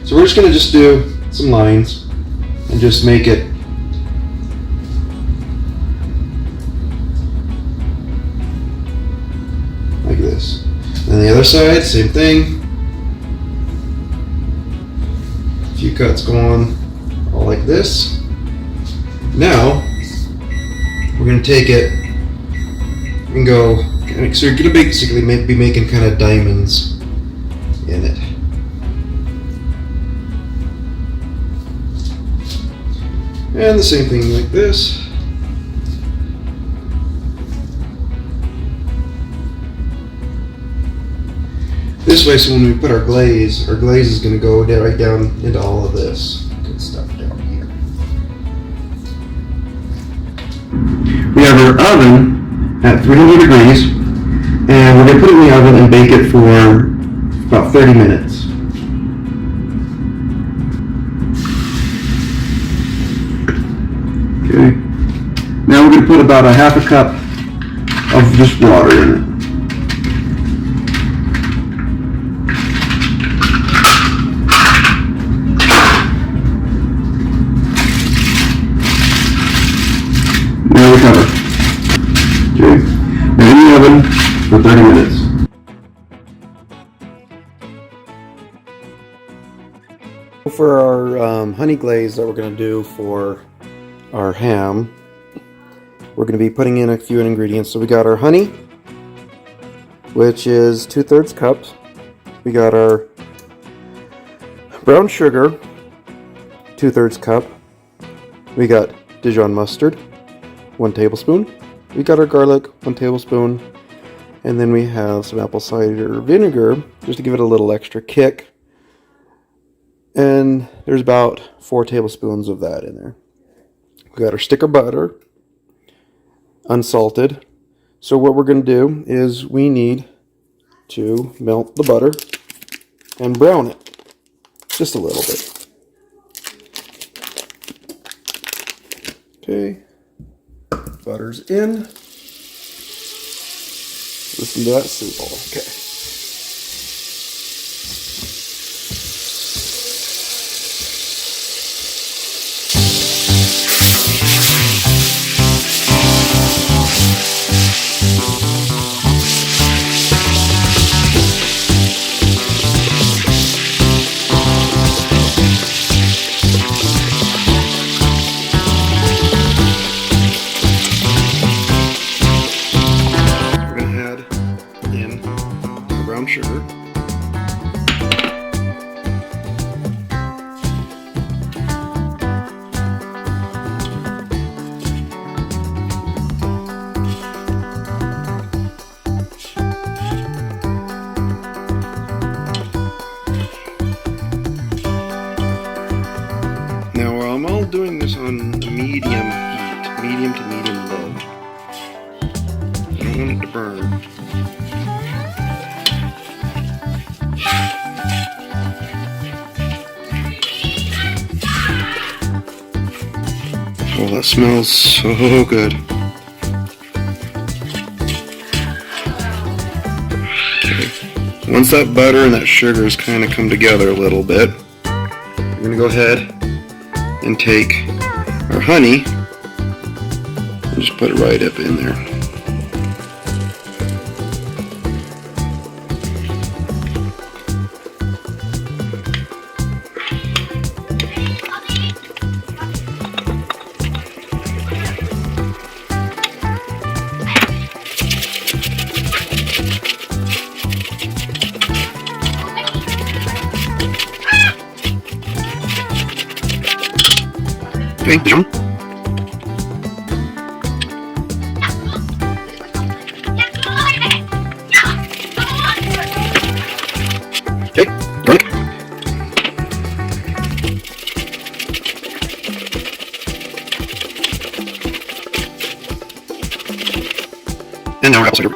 So we're just going to do some lines and just make it like this. And the other side, same thing. A few cuts going all like this. Now we're going to take it and go, so you're going to basically be making kind of diamonds in it. And the same thing like this. This way, so when we put our glaze is going to go right down into all of this good stuff down here. We have our oven at 300 degrees, and we're going to put it in the oven and bake it for about 30 minutes. Okay. Now we're going to put about a half a cup of just water in it. Now we cover. Okay. Now in the oven for 30 minutes. For our honey glaze that we're going to do for our ham, we're going to be putting in a few ingredients. So we got our honey, which is 2/3 cup. We got our brown sugar, 2/3 cup. We got Dijon mustard, 1 tablespoon. We got our garlic, 1 tablespoon. And then we have some apple cider vinegar, just to give it a little extra kick. And there's about 4 tablespoons of that in there. We got our stick of butter, unsalted. So what we're going to do is we need to melt the butter and brown it just a little bit. Okay, butter's in. Listen to that sizzle. Okay. Sugar. Now I'm all doing this on medium heat, medium to medium low. I don't want it to burn. Oh, that smells so good. Okay. Once that butter and that sugar has kind of come together a little bit, we're going to go ahead and take our honey and just put it right up in there. Okay, Dijon. Okay, garlic. And now our apple cider.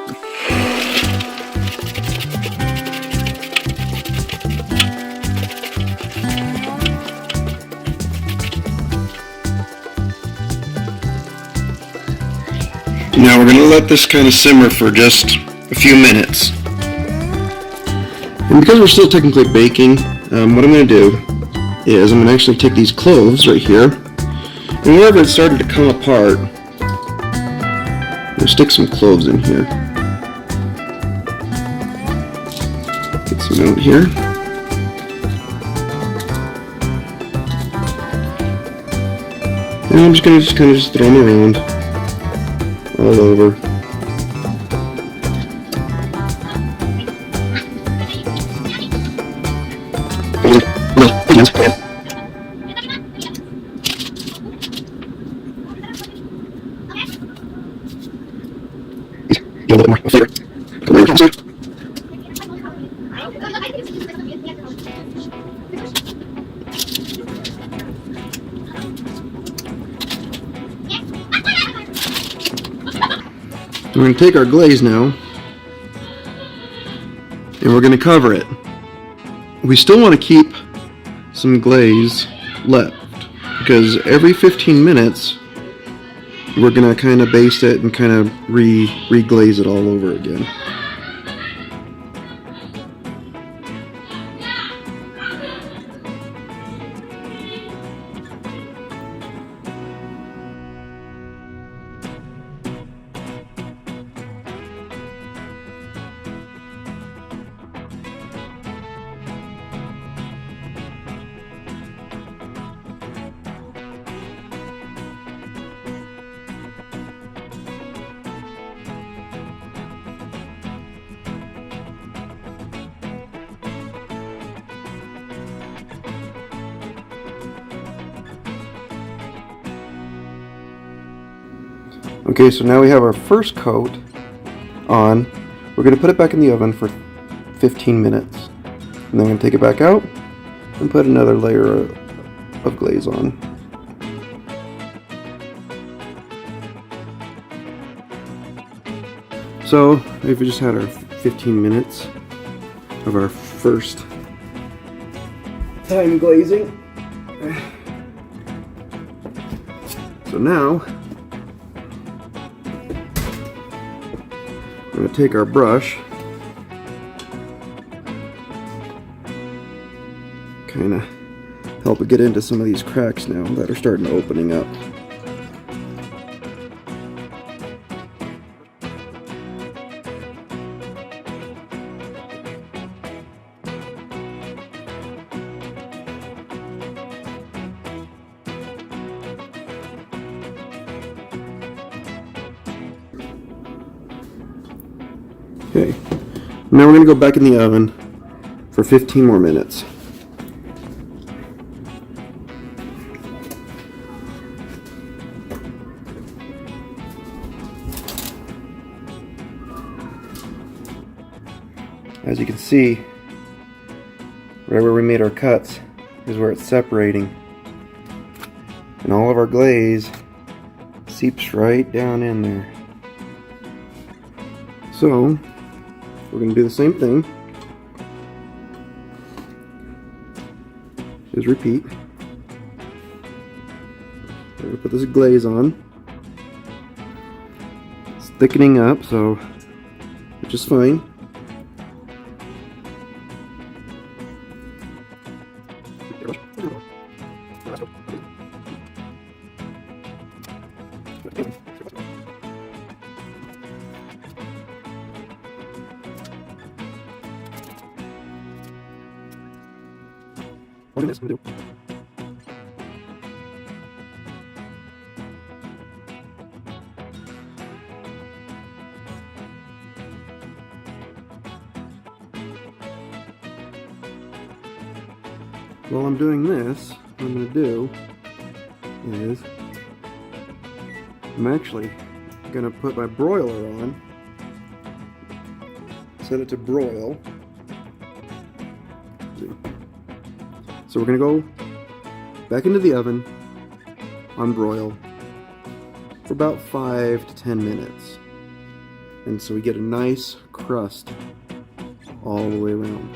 Now we're going to let this kind of simmer for just a few minutes. And because we're still technically baking, what I'm going to do is I'm going to actually take these cloves right here, and whenever it's starting to come apart, I'm going to stick some cloves in here. Get some out here. And I'm just going to kind of throw them around all over. A little bit more flavor. We're going to take our glaze now, and we're going to cover it. We still want to keep some glaze left, because every 15 minutes we're going to kind of baste it and kind of re-glaze it all over again. Okay, so now we have our first coat on. We're going to put it back in the oven for 15 minutes. And then I'm going to take it back out and put another layer of glaze on. So, we've just had our 15 minutes of our first time glazing. So now, we're going to take our brush, kind of help it get into some of these cracks now that are starting to opening up. Okay, now we're going to go back in the oven for 15 more minutes. As you can see, right where we made our cuts is where it's separating, and all of our glaze seeps right down in there. So we're going to do the same thing. Just repeat. We're going to put this glaze on. It's thickening up, so which is fine. What is this going to do? While I'm doing this, what I'm going to do is I'm actually going to put my broiler on, set it to broil. So we're going to go back into the oven on broil for about 5 to 10 minutes. And so we get a nice crust all the way around.